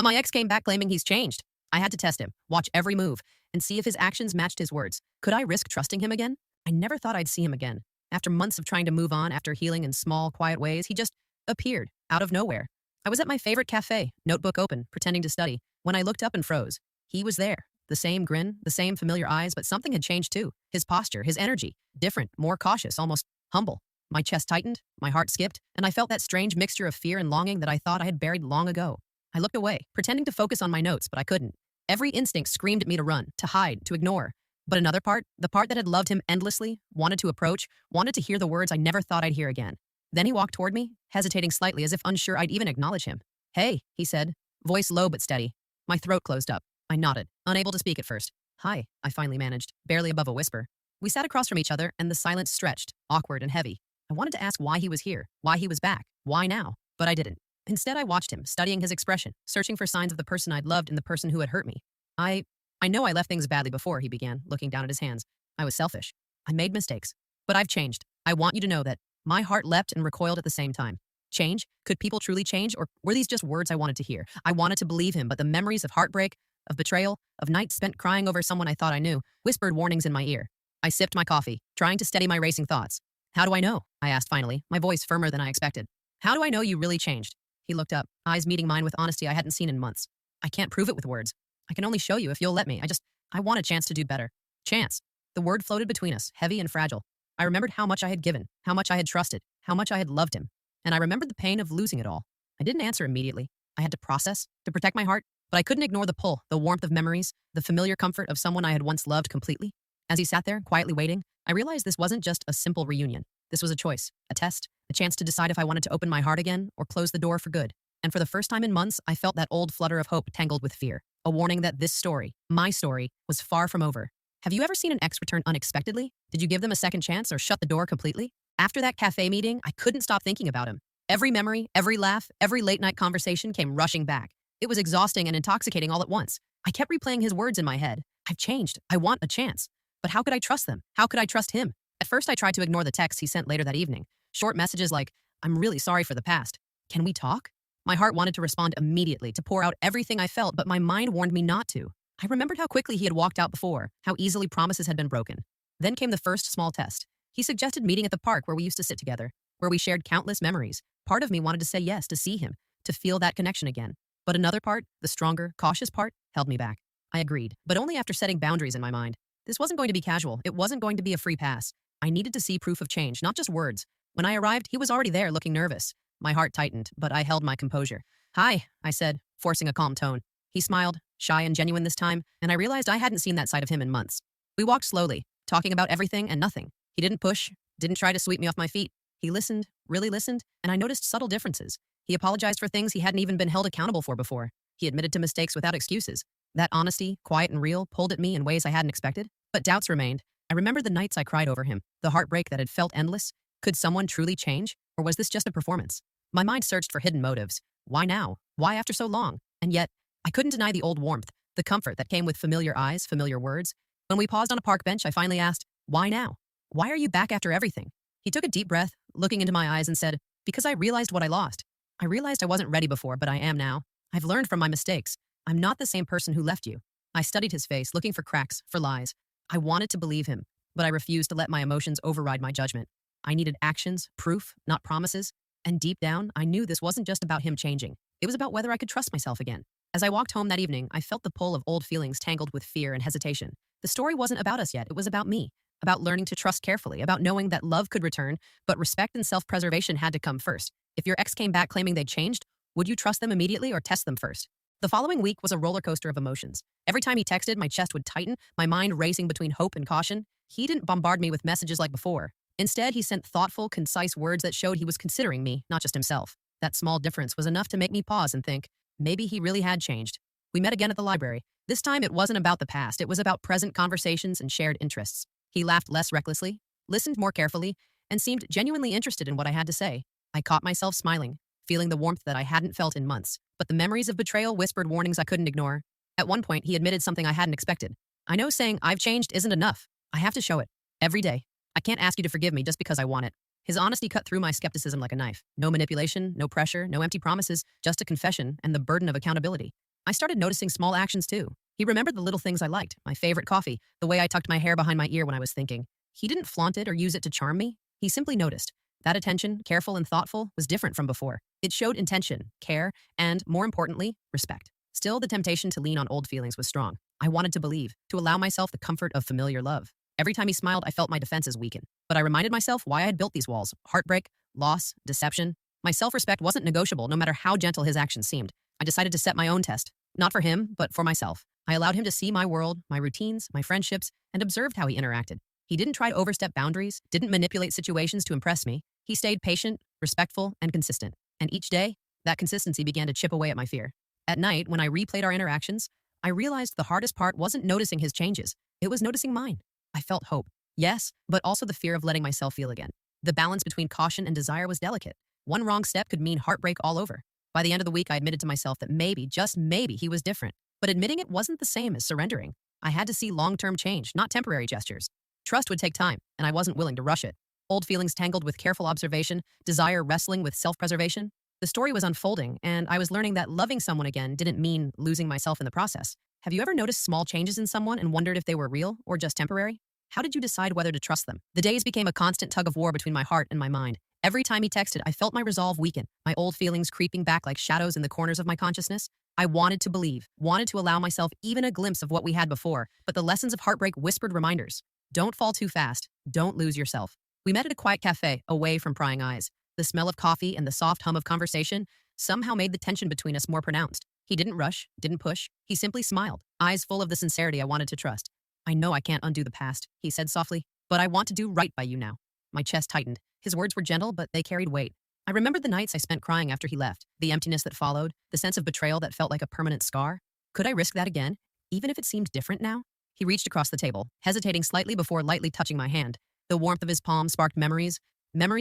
My ex came back claiming he's changed. I had to test him, watch every move, and see if his actions matched his words. Could I risk trusting him again? I never thought I'd see him again. After months of trying to move on, after healing in small, quiet ways, he just appeared, out of nowhere. I was at my favorite cafe, notebook open, pretending to study, when I looked up and froze. He was there. The same grin, the same familiar eyes, but something had changed too. His posture, his energy, different, more cautious, almost humble. My chest tightened, my heart skipped, and I felt that strange mixture of fear and longing that I thought I had buried long ago. I looked away, pretending to focus on my notes, but I couldn't. Every instinct screamed at me to run, to hide, to ignore. But another part, the part that had loved him endlessly, wanted to approach, wanted to hear the words I never thought I'd hear again. Then he walked toward me, hesitating slightly as if unsure I'd even acknowledge him. "Hey," he said, voice low but steady. My throat closed up. I nodded, unable to speak at first. "Hi," I finally managed, barely above a whisper. We sat across from each other, and the silence stretched, awkward and heavy. I wanted to ask why he was here, why he was back, why now, but I didn't. Instead, I watched him, studying his expression, searching for signs of the person I'd loved in the person who had hurt me. I know I left things badly before," he began, looking down at his hands. "I was selfish. I made mistakes. But I've changed. I want you to know that." My heart leapt and recoiled at the same time. Change? Could people truly change, or were these just words I wanted to hear? I wanted to believe him, but the memories of heartbreak, of betrayal, of nights spent crying over someone I thought I knew, whispered warnings in my ear. I sipped my coffee, trying to steady my racing thoughts. "How do I know?" I asked finally, my voice firmer than I expected. "How do I know you really changed?" He looked up, eyes meeting mine with honesty I hadn't seen in months. "I can't prove it with words. I can only show you if you'll let me. I want a chance to do better." Chance. The word floated between us, heavy and fragile. I remembered how much I had given, how much I had trusted, how much I had loved him. And I remembered the pain of losing it all. I didn't answer immediately. I had to process, to protect my heart, but I couldn't ignore the pull, the warmth of memories, the familiar comfort of someone I had once loved completely. As he sat there, quietly waiting, I realized this wasn't just a simple reunion. This was a choice, a test, a chance to decide if I wanted to open my heart again or close the door for good. And for the first time in months, I felt that old flutter of hope tangled with fear. A warning that this story, my story, was far from over. Have you ever seen an ex return unexpectedly? Did you give them a second chance or shut the door completely? After that cafe meeting, I couldn't stop thinking about him. Every memory, every laugh, every late night conversation came rushing back. It was exhausting and intoxicating all at once. I kept replaying his words in my head. I've changed. I want a chance. But how could I trust them? How could I trust him? At first, I tried to ignore the texts he sent later that evening. Short messages like, "I'm really sorry for the past. Can we talk?" My heart wanted to respond immediately, to pour out everything I felt, but my mind warned me not to. I remembered how quickly he had walked out before, how easily promises had been broken. Then came the first small test. He suggested meeting at the park where we used to sit together, where we shared countless memories. Part of me wanted to say yes, to see him, to feel that connection again. But another part, the stronger, cautious part, held me back. I agreed, but only after setting boundaries in my mind. This wasn't going to be casual. It wasn't going to be a free pass. I needed to see proof of change, not just words. When I arrived, he was already there, looking nervous. My heart tightened, but I held my composure. "Hi," I said, forcing a calm tone. He smiled, shy and genuine this time, and I realized I hadn't seen that side of him in months. We walked slowly, talking about everything and nothing. He didn't push, didn't try to sweep me off my feet. He listened, really listened, and I noticed subtle differences. He apologized for things he hadn't even been held accountable for before. He admitted to mistakes without excuses. That honesty, quiet and real, pulled at me in ways I hadn't expected. But doubts remained. I remembered the nights I cried over him, the heartbreak that had felt endless. Could someone truly change, or was this just a performance? My mind searched for hidden motives. Why now? Why after so long? And yet, I couldn't deny the old warmth, the comfort that came with familiar eyes, familiar words. When we paused on a park bench, I finally asked, "Why now? Why are you back after everything?" He took a deep breath, looking into my eyes and said, "Because I realized what I lost. I realized I wasn't ready before, but I am now. I've learned from my mistakes. I'm not the same person who left you." I studied his face, looking for cracks, for lies. I wanted to believe him, but I refused to let my emotions override my judgment. I needed actions, proof, not promises. And deep down, I knew this wasn't just about him changing. It was about whether I could trust myself again. As I walked home that evening, I felt the pull of old feelings tangled with fear and hesitation. The story wasn't about us yet. It was about me, about learning to trust carefully, about knowing that love could return, but respect and self-preservation had to come first. If your ex came back claiming they'd changed, would you trust them immediately or test them first? The following week was a roller coaster of emotions. Every time he texted, my chest would tighten, my mind racing between hope and caution. He didn't bombard me with messages like before. Instead, he sent thoughtful, concise words that showed he was considering me, not just himself. That small difference was enough to make me pause and think, maybe he really had changed. We met again at the library. This time, it wasn't about the past. It was about present conversations and shared interests. He laughed less recklessly, listened more carefully, and seemed genuinely interested in what I had to say. I caught myself smiling, feeling the warmth that I hadn't felt in months. But the memories of betrayal whispered warnings I couldn't ignore. At one point, he admitted something I hadn't expected. "I know saying I've changed isn't enough. I have to show it. Every day. I can't ask you to forgive me just because I want it." His honesty cut through my skepticism like a knife. No manipulation, no pressure, no empty promises, just a confession and the burden of accountability. I started noticing small actions too. He remembered the little things I liked, my favorite coffee, the way I tucked my hair behind my ear when I was thinking. He didn't flaunt it or use it to charm me. He simply noticed. That attention, careful and thoughtful, was different from before. It showed intention, care, and, more importantly, respect. Still, the temptation to lean on old feelings was strong. I wanted to believe, to allow myself the comfort of familiar love. Every time he smiled, I felt my defenses weaken. But I reminded myself why I had built these walls: heartbreak, loss, deception. My self-respect wasn't negotiable, no matter how gentle his actions seemed. I decided to set my own test. Not for him, but for myself. I allowed him to see my world, my routines, my friendships, and observed how he interacted. He didn't try to overstep boundaries, didn't manipulate situations to impress me. He stayed patient, respectful, and consistent. And each day, that consistency began to chip away at my fear. At night, when I replayed our interactions, I realized the hardest part wasn't noticing his changes. It was noticing mine. I felt hope, yes, but also the fear of letting myself feel again. The balance between caution and desire was delicate. One wrong step could mean heartbreak all over. By the end of the week, I admitted to myself that maybe, just maybe, he was different. But admitting it wasn't the same as surrendering. I had to see long-term change, not temporary gestures. Trust would take time, and I wasn't willing to rush it. Old feelings tangled with careful observation, desire wrestling with self-preservation. The story was unfolding, and I was learning that loving someone again didn't mean losing myself in the process. Have you ever noticed small changes in someone and wondered if they were real or just temporary? How did you decide whether to trust them? The days became a constant tug of war between my heart and my mind. Every time he texted, I felt my resolve weaken, my old feelings creeping back like shadows in the corners of my consciousness. I wanted to believe, wanted to allow myself even a glimpse of what we had before, but the lessons of heartbreak whispered reminders. Don't fall too fast. Don't lose yourself. We met at a quiet cafe, away from prying eyes. The smell of coffee and the soft hum of conversation somehow made the tension between us more pronounced. He didn't rush, didn't push. He simply smiled, eyes full of the sincerity I wanted to trust. I know I can't undo the past, he said softly, but I want to do right by you now. My chest tightened. His words were gentle, but they carried weight. I remembered the nights I spent crying after he left, the emptiness that followed, the sense of betrayal that felt like a permanent scar. Could I risk that again, even if it seemed different now? He reached across the table, hesitating slightly before lightly touching my hand. The warmth of his palm sparked memories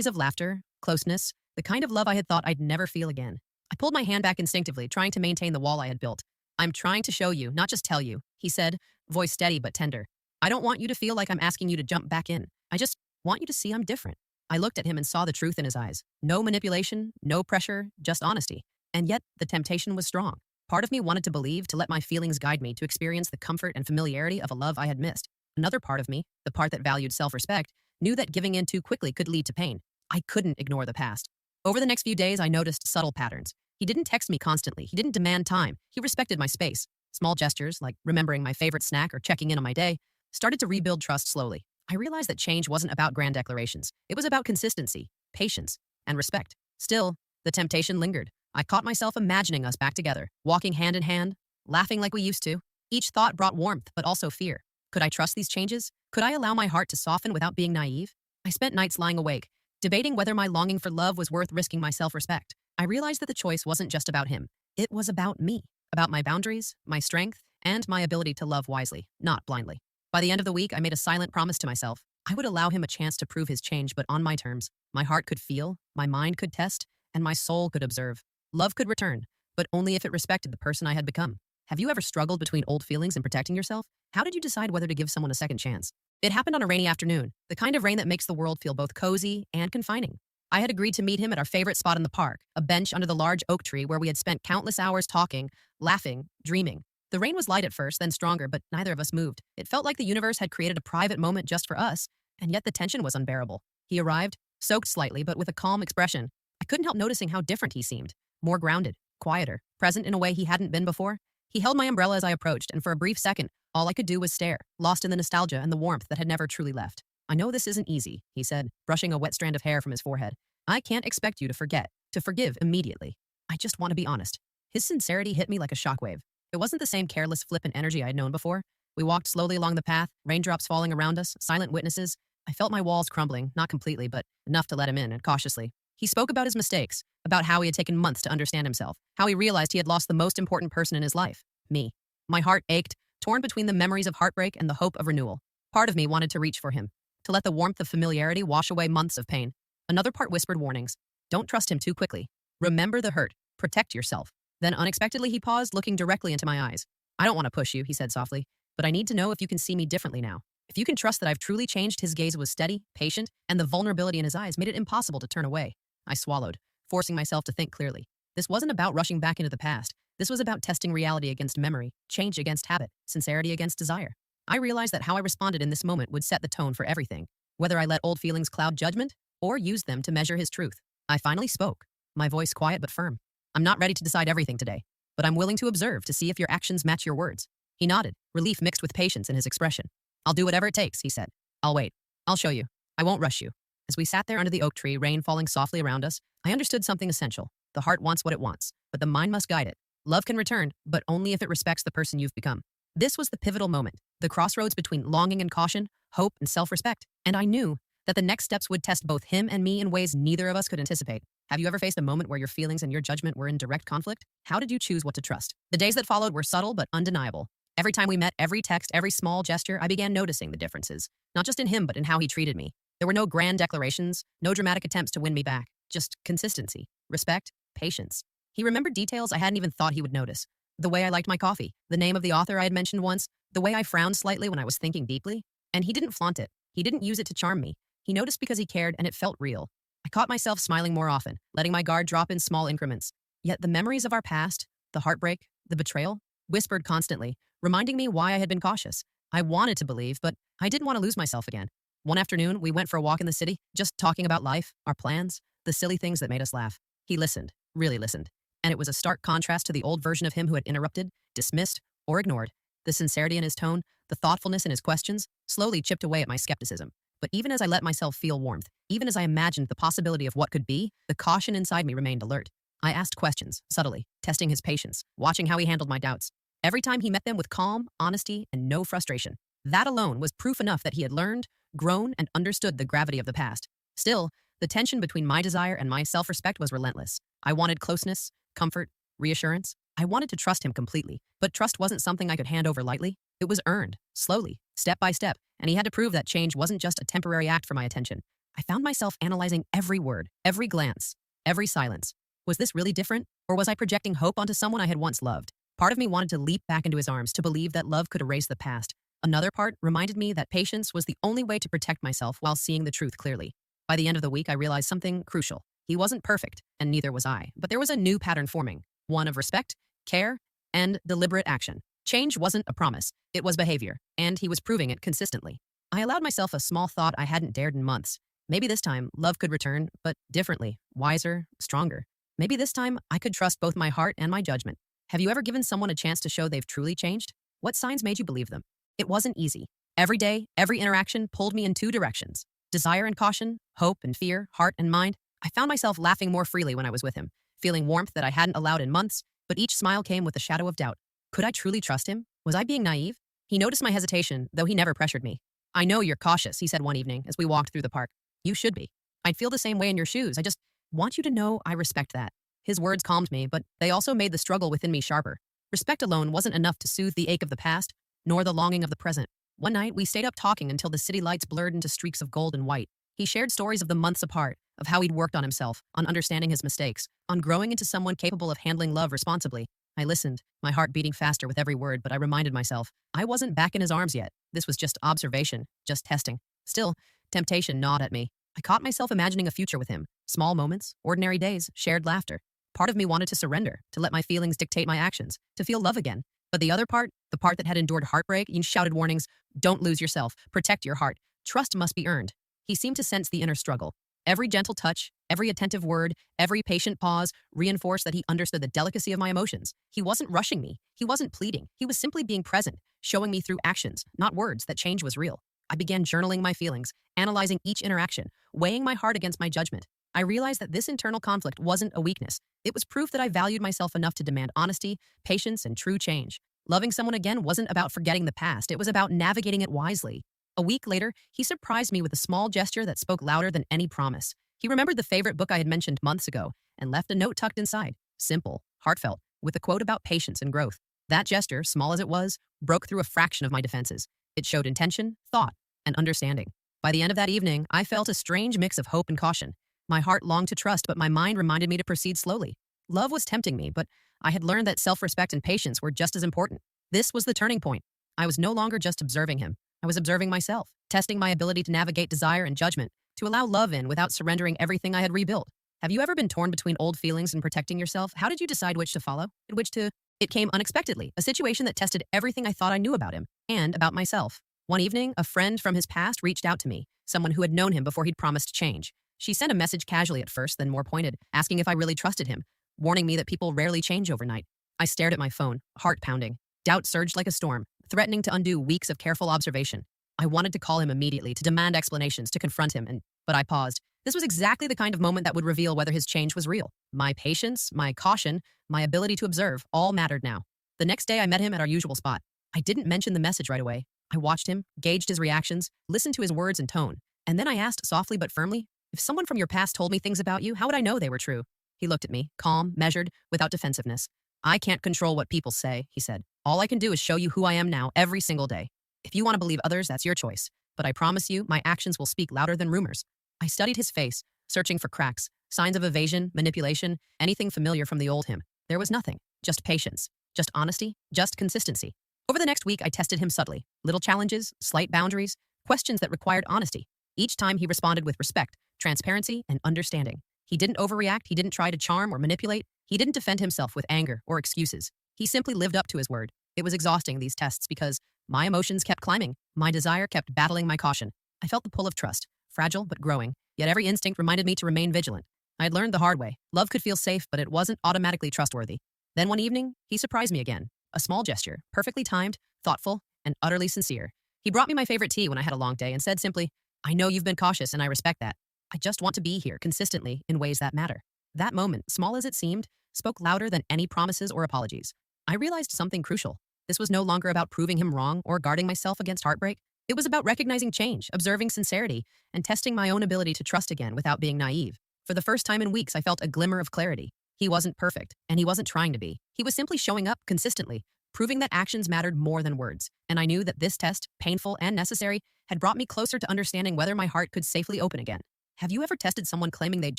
of laughter, closeness, the kind of love I had thought I'd never feel again. I pulled my hand back instinctively, trying to maintain the wall I had built. I'm trying to show you, not just tell you, he said, voice steady but tender. I don't want you to feel like I'm asking you to jump back in. I just want you to see I'm different. I looked at him and saw the truth in his eyes. No manipulation, no pressure, just honesty. And yet, the temptation was strong. Part of me wanted to believe, to let my feelings guide me, to experience the comfort and familiarity of a love I had missed. Another part of me, the part that valued self-respect, knew that giving in too quickly could lead to pain. I couldn't ignore the past. Over the next few days, I noticed subtle patterns. He didn't text me constantly. He didn't demand time. He respected my space. Small gestures, like remembering my favorite snack or checking in on my day, started to rebuild trust slowly. I realized that change wasn't about grand declarations. It was about consistency, patience, and respect. Still, the temptation lingered. I caught myself imagining us back together, walking hand in hand, laughing like we used to. Each thought brought warmth, but also fear. Could I trust these changes? Could I allow my heart to soften without being naive? I spent nights lying awake, debating whether my longing for love was worth risking my self-respect. I realized that the choice wasn't just about him. It was about me, about my boundaries, my strength, and my ability to love wisely, not blindly. By the end of the week, I made a silent promise to myself. I would allow him a chance to prove his change, but on my terms. My heart could feel, my mind could test, and my soul could observe. Love could return, but only if it respected the person I had become. Have you ever struggled between old feelings and protecting yourself? How did you decide whether to give someone a second chance? It happened on a rainy afternoon, the kind of rain that makes the world feel both cozy and confining. I had agreed to meet him at our favorite spot in the park, a bench under the large oak tree where we had spent countless hours talking, laughing, dreaming. The rain was light at first, then stronger, but neither of us moved. It felt like the universe had created a private moment just for us, and yet the tension was unbearable. He arrived, soaked slightly, but with a calm expression. I couldn't help noticing how different he seemed. More grounded, quieter, present in a way he hadn't been before. He held my umbrella as I approached, and for a brief second, all I could do was stare, lost in the nostalgia and the warmth that had never truly left. I know this isn't easy, he said, brushing a wet strand of hair from his forehead. I can't expect you to forget, to forgive immediately. I just want to be honest. His sincerity hit me like a shockwave. It wasn't the same careless, flippant energy I'd known before. We walked slowly along the path, raindrops falling around us, silent witnesses. I felt my walls crumbling, not completely, but enough to let him in, and cautiously. He spoke about his mistakes, about how he had taken months to understand himself, how he realized he had lost the most important person in his life, me. My heart ached, torn between the memories of heartbreak and the hope of renewal. Part of me wanted to reach for him, to let the warmth of familiarity wash away months of pain. Another part whispered warnings. Don't trust him too quickly. Remember the hurt. Protect yourself. Then unexpectedly he paused, looking directly into my eyes. I don't want to push you, he said softly, but I need to know if you can see me differently now. If you can trust that I've truly changed. His gaze was steady, patient, and the vulnerability in his eyes made it impossible to turn away. I swallowed, forcing myself to think clearly. This wasn't about rushing back into the past. This was about testing reality against memory, change against habit, sincerity against desire. I realized that how I responded in this moment would set the tone for everything, whether I let old feelings cloud judgment or used them to measure his truth. I finally spoke, my voice quiet but firm. I'm not ready to decide everything today, but I'm willing to observe to see if your actions match your words. He nodded, relief mixed with patience in his expression. I'll do whatever it takes, he said. I'll wait. I'll show you. I won't rush you. As we sat there under the oak tree, rain falling softly around us, I understood something essential. The heart wants what it wants, but the mind must guide it. Love can return, but only if it respects the person you've become. This was the pivotal moment, the crossroads between longing and caution, hope and self-respect. And I knew that the next steps would test both him and me in ways neither of us could anticipate. Have you ever faced a moment where your feelings and your judgment were in direct conflict? How did you choose what to trust? The days that followed were subtle but undeniable. Every time we met, every text, every small gesture, I began noticing the differences, not just in him but in how he treated me. There were no grand declarations, no dramatic attempts to win me back, just consistency, respect, patience. He remembered details I hadn't even thought he would notice. The way I liked my coffee, the name of the author I had mentioned once, the way I frowned slightly when I was thinking deeply. And he didn't flaunt it. He didn't use it to charm me. He noticed because he cared, and it felt real. I caught myself smiling more often, letting my guard drop in small increments. Yet the memories of our past, the heartbreak, the betrayal, whispered constantly, reminding me why I had been cautious. I wanted to believe, but I didn't want to lose myself again. One afternoon, we went for a walk in the city, just talking about life, our plans, the silly things that made us laugh. He listened, really listened. And it was a stark contrast to the old version of him who had interrupted, dismissed, or ignored. The sincerity in his tone, the thoughtfulness in his questions, slowly chipped away at my skepticism. But even as I let myself feel warmth, even as I imagined the possibility of what could be, the caution inside me remained alert. I asked questions, subtly, testing his patience, watching how he handled my doubts. Every time he met them with calm, honesty, and no frustration. That alone was proof enough that he had learned, grown, and understood the gravity of the past. Still, the tension between my desire and my self-respect was relentless. I wanted closeness, comfort, reassurance. I wanted to trust him completely, but trust wasn't something I could hand over lightly. It was earned, slowly, step by step, and he had to prove that change wasn't just a temporary act for my attention. I found myself analyzing every word, every glance, every silence. Was this really different, or was I projecting hope onto someone I had once loved? Part of me wanted to leap back into his arms to believe that love could erase the past. Another part reminded me that patience was the only way to protect myself while seeing the truth clearly. By the end of the week, I realized something crucial. He wasn't perfect, and neither was I, but there was a new pattern forming, one of respect, care, and deliberate action. Change wasn't a promise, it was behavior, and he was proving it consistently. I allowed myself a small thought I hadn't dared in months. Maybe this time, love could return, but differently, wiser, stronger. Maybe this time, I could trust both my heart and my judgment. Have you ever given someone a chance to show they've truly changed? What signs made you believe them? It wasn't easy. Every day, every interaction pulled me in two directions. Desire and caution, hope and fear, heart and mind. I found myself laughing more freely when I was with him, feeling warmth that I hadn't allowed in months, but each smile came with a shadow of doubt. Could I truly trust him? Was I being naive? He noticed my hesitation, though he never pressured me. I know you're cautious, he said one evening as we walked through the park. You should be. I'd feel the same way in your shoes. I just want you to know I respect that. His words calmed me, but they also made the struggle within me sharper. Respect alone wasn't enough to soothe the ache of the past, nor the longing of the present. One night, we stayed up talking until the city lights blurred into streaks of gold and white. He shared stories of the months apart, of how he'd worked on himself, on understanding his mistakes, on growing into someone capable of handling love responsibly. I listened, my heart beating faster with every word, but I reminded myself, I wasn't back in his arms yet. This was just observation, just testing. Still, temptation gnawed at me. I caught myself imagining a future with him. Small moments, ordinary days, shared laughter. Part of me wanted to surrender, to let my feelings dictate my actions, to feel love again. But the other part, the part that had endured heartbreak, and shouted warnings, don't lose yourself, protect your heart. Trust must be earned. He seemed to sense the inner struggle. Every gentle touch, every attentive word, every patient pause reinforced that he understood the delicacy of my emotions. He wasn't rushing me. He wasn't pleading. He was simply being present, showing me through actions, not words, that change was real. I began journaling my feelings, analyzing each interaction, weighing my heart against my judgment. I realized that this internal conflict wasn't a weakness. It was proof that I valued myself enough to demand honesty, patience, and true change. Loving someone again wasn't about forgetting the past. It was about navigating it wisely. A week later, he surprised me with a small gesture that spoke louder than any promise. He remembered the favorite book I had mentioned months ago and left a note tucked inside, simple, heartfelt, with a quote about patience and growth. That gesture, small as it was, broke through a fraction of my defenses. It showed intention, thought, and understanding. By the end of that evening, I felt a strange mix of hope and caution. My heart longed to trust, but my mind reminded me to proceed slowly. Love was tempting me, but I had learned that self-respect and patience were just as important. This was the turning point. I was no longer just observing him. I was observing myself, testing my ability to navigate desire and judgment, to allow love in without surrendering everything I had rebuilt. Have you ever been torn between old feelings and protecting yourself? How did you decide which to follow and which to It came unexpectedly, a situation that tested everything I thought I knew about him and about myself. One evening, a friend from his past reached out to me, someone who had known him before he'd promised change. She sent a message casually at first, then more pointed, asking if I really trusted him, warning me that people rarely change overnight. I stared at my phone, heart pounding. Doubt surged like a storm, threatening to undo weeks of careful observation. I wanted to call him immediately, to demand explanations, to confront him, but I paused. This was exactly the kind of moment that would reveal whether his change was real. My patience, my caution, my ability to observe, all mattered now. The next day I met him at our usual spot. I didn't mention the message right away. I watched him, gauged his reactions, listened to his words and tone, and then I asked softly but firmly, if someone from your past told me things about you, how would I know they were true? He looked at me, calm, measured, without defensiveness. I can't control what people say, he said. All I can do is show you who I am now every single day. If you want to believe others, that's your choice. But I promise you, my actions will speak louder than rumors. I studied his face, searching for cracks, signs of evasion, manipulation, anything familiar from the old him. There was nothing, just patience, just honesty, just consistency. Over the next week, I tested him subtly. Little challenges, slight boundaries, questions that required honesty. Each time he responded with respect, transparency, and understanding. He didn't overreact, he didn't try to charm or manipulate, he didn't defend himself with anger or excuses. He simply lived up to his word. It was exhausting, these tests, because my emotions kept climbing, my desire kept battling my caution. I felt the pull of trust, fragile but growing, yet every instinct reminded me to remain vigilant. I had learned the hard way. Love could feel safe, but it wasn't automatically trustworthy. Then one evening, he surprised me again. A small gesture, perfectly timed, thoughtful, and utterly sincere. He brought me my favorite tea when I had a long day and said simply, I know you've been cautious and I respect that. I just want to be here consistently in ways that matter. That moment, small as it seemed, spoke louder than any promises or apologies. I realized something crucial. This was no longer about proving him wrong or guarding myself against heartbreak. It was about recognizing change, observing sincerity, and testing my own ability to trust again without being naive. For the first time in weeks, I felt a glimmer of clarity. He wasn't perfect, and he wasn't trying to be. He was simply showing up consistently, proving that actions mattered more than words. And I knew that this test, painful and necessary, had brought me closer to understanding whether my heart could safely open again. Have you ever tested someone claiming they'd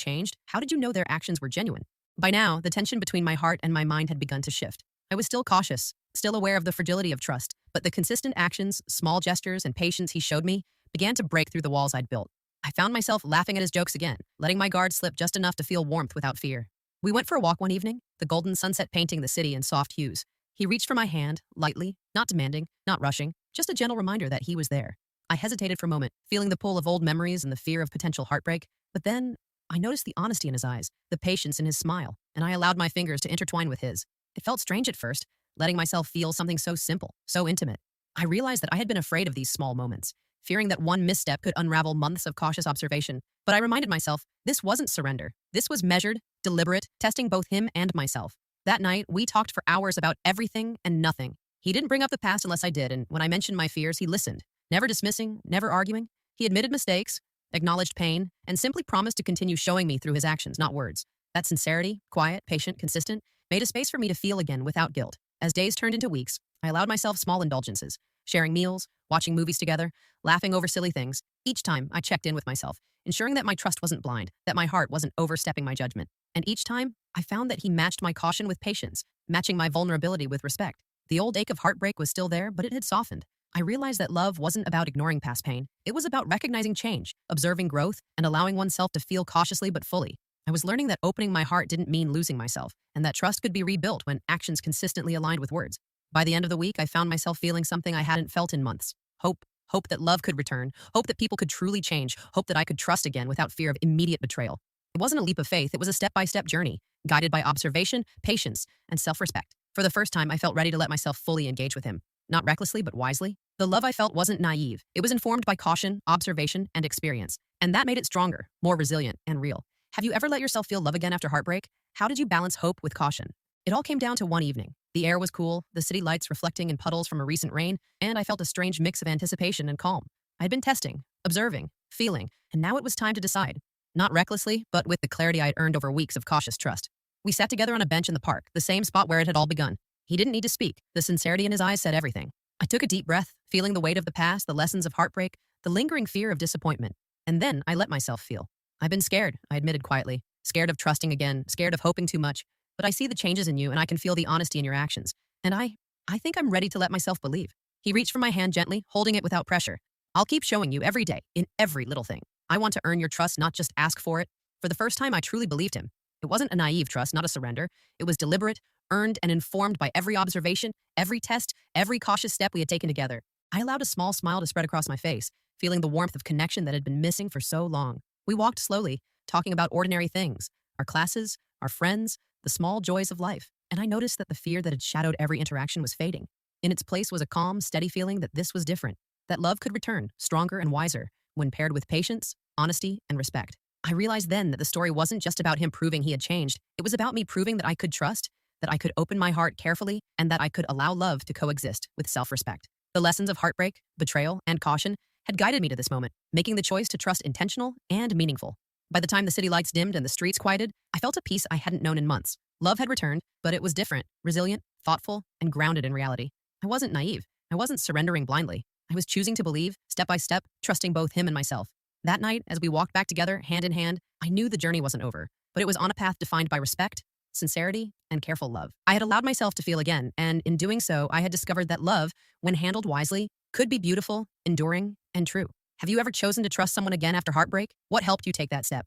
changed? How did you know their actions were genuine? By now, the tension between my heart and my mind had begun to shift. I was still cautious, still aware of the fragility of trust, but the consistent actions, small gestures, and patience he showed me began to break through the walls I'd built. I found myself laughing at his jokes again, letting my guard slip just enough to feel warmth without fear. We went for a walk one evening, the golden sunset painting the city in soft hues. He reached for my hand, lightly, not demanding, not rushing, just a gentle reminder that he was there. I hesitated for a moment, feeling the pull of old memories and the fear of potential heartbreak, but then I noticed the honesty in his eyes, the patience in his smile, and I allowed my fingers to intertwine with his. It felt strange at first, letting myself feel something so simple, so intimate. I realized that I had been afraid of these small moments, fearing that one misstep could unravel months of cautious observation. But I reminded myself, this wasn't surrender. This was measured, deliberate, testing both him and myself. That night, we talked for hours about everything and nothing. He didn't bring up the past unless I did, and when I mentioned my fears, he listened, never dismissing, never arguing. He admitted mistakes, acknowledged pain, and simply promised to continue showing me through his actions, not words. That sincerity, quiet, patient, consistent, made a space for me to feel again without guilt. As days turned into weeks, I allowed myself small indulgences, sharing meals, watching movies together, laughing over silly things. Each time, I checked in with myself, ensuring that my trust wasn't blind, that my heart wasn't overstepping my judgment. And each time, I found that he matched my caution with patience, matching my vulnerability with respect. The old ache of heartbreak was still there, but it had softened. I realized that love wasn't about ignoring past pain. It was about recognizing change, observing growth, and allowing oneself to feel cautiously but fully. I was learning that opening my heart didn't mean losing myself, and that trust could be rebuilt when actions consistently aligned with words. By the end of the week, I found myself feeling something I hadn't felt in months. Hope. Hope that love could return. Hope that people could truly change. Hope that I could trust again without fear of immediate betrayal. It wasn't a leap of faith, it was a step-by-step journey, guided by observation, patience, and self-respect. For the first time, I felt ready to let myself fully engage with him. Not recklessly, but wisely. The love I felt wasn't naive. It was informed by caution, observation, and experience. And that made it stronger, more resilient, and real. Have you ever let yourself feel love again after heartbreak? How did you balance hope with caution? It all came down to one evening. The air was cool, the city lights reflecting in puddles from a recent rain, and I felt a strange mix of anticipation and calm. I'd been testing, observing, feeling, and now it was time to decide. Not recklessly, but with the clarity I'd earned over weeks of cautious trust. We sat together on a bench in the park, the same spot where it had all begun. He didn't need to speak. The sincerity in his eyes said everything. I took a deep breath, feeling the weight of the past, the lessons of heartbreak, the lingering fear of disappointment. And then I let myself feel. I've been scared, I admitted quietly. Scared of trusting again, scared of hoping too much. But I see the changes in you and I can feel the honesty in your actions. And I think I'm ready to let myself believe. He reached for my hand gently, holding it without pressure. I'll keep showing you every day, in every little thing. I want to earn your trust, not just ask for it. For the first time, I truly believed him. It wasn't a naive trust, not a surrender. It was deliberate, earned and informed by every observation, every test, every cautious step we had taken together. I allowed a small smile to spread across my face, feeling the warmth of connection that had been missing for so long. We walked slowly, talking about ordinary things, our classes, our friends, the small joys of life, and I noticed that the fear that had shadowed every interaction was fading. In its place was a calm, steady feeling that this was different, that love could return, stronger and wiser, when paired with patience, honesty, and respect. I realized then that the story wasn't just about him proving he had changed. It was about me proving that I could trust, that I could open my heart carefully, and that I could allow love to coexist with self-respect. The lessons of heartbreak, betrayal, and caution had guided me to this moment, making the choice to trust intentional and meaningful. By the time the city lights dimmed and the streets quieted, I felt a peace I hadn't known in months. Love had returned, but it was different, resilient, thoughtful, and grounded in reality. I wasn't naive. I wasn't surrendering blindly. I was choosing to believe, step by step, trusting both him and myself. That night, as we walked back together, hand in hand, I knew the journey wasn't over, but it was on a path defined by respect, sincerity, and careful love. I had allowed myself to feel again, and in doing so, I had discovered that love, when handled wisely, could be beautiful, enduring, and true. Have you ever chosen to trust someone again after heartbreak? What helped you take that step?